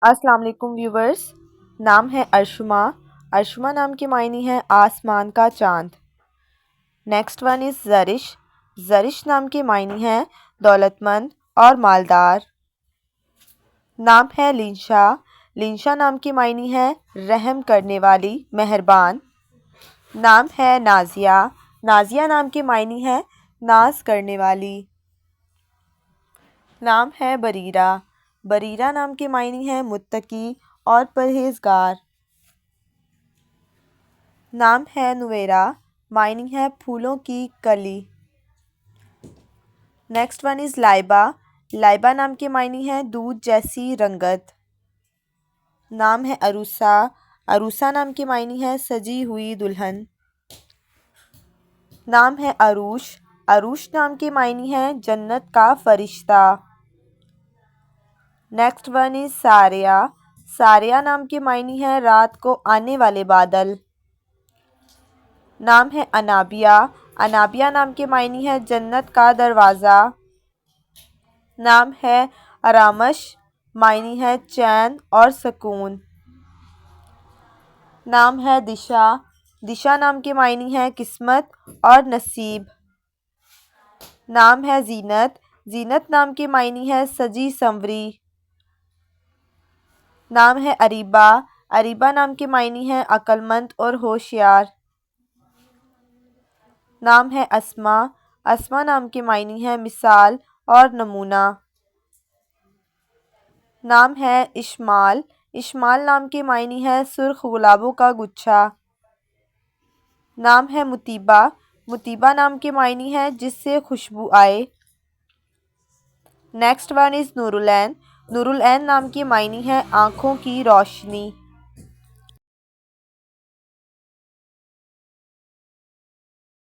अस्सलाम वालेकुम व्यूवर्स। नाम है अर्शुमा। अर्शुमा नाम की मायनी है आसमान का चांद। Next one is Zarish. Zarish नाम की मायनी है दौलतमंद और मालदार। नाम है लिंशा। लिंशा नाम की मायनी है रहम करने वाली, मेहरबान। नाम है नाजिया। नाजिया नाम की मायनी है नाज करने वाली। नाम है बरीरा। बरीरा नाम की मायनी है मुत्तकी और परहेज़गार। नाम है नुवेरा। मायनी है फूलों की कली। Next one is Laiba. Laiba नाम की मायनी है दूध जैसी रंगत। नाम है अरूसा। अरूसा नाम की मायनी है सजी हुई दुल्हन। नाम है अरूश। अरूश नाम की मायनी है जन्नत का फरिश्ता। नेक्स्ट वन इज़ सारिया। सारिया नाम की मायनी है रात को आने वाले बादल। नाम है अनाबिया। अनाबिया नाम की मायनी है जन्नत का दरवाज़ा। नाम है आरामश। मायनी है चैन और सुकून। नाम है दिशा। दिशा नाम की मायनी है किस्मत और नसीब। नाम है जीनत। जीनत नाम की मायनी है सजी संवरी। नाम है अरीबा। अरीबा नाम की मायनी है अक्लमंद और होशियार। नाम है अस्मा। अस्मा नाम की मायनी है मिसाल और नमूना। नाम है इश्माल। इश्माल नाम की मायनी है सुर्ख गुलाबों का गुच्छा। नाम है मुतीबा। मुतीबा नाम की मायनी है जिससे खुशबू आए। Next one is Noorulain. Noorulain नाम की मायनी है आँखों की रोशनी।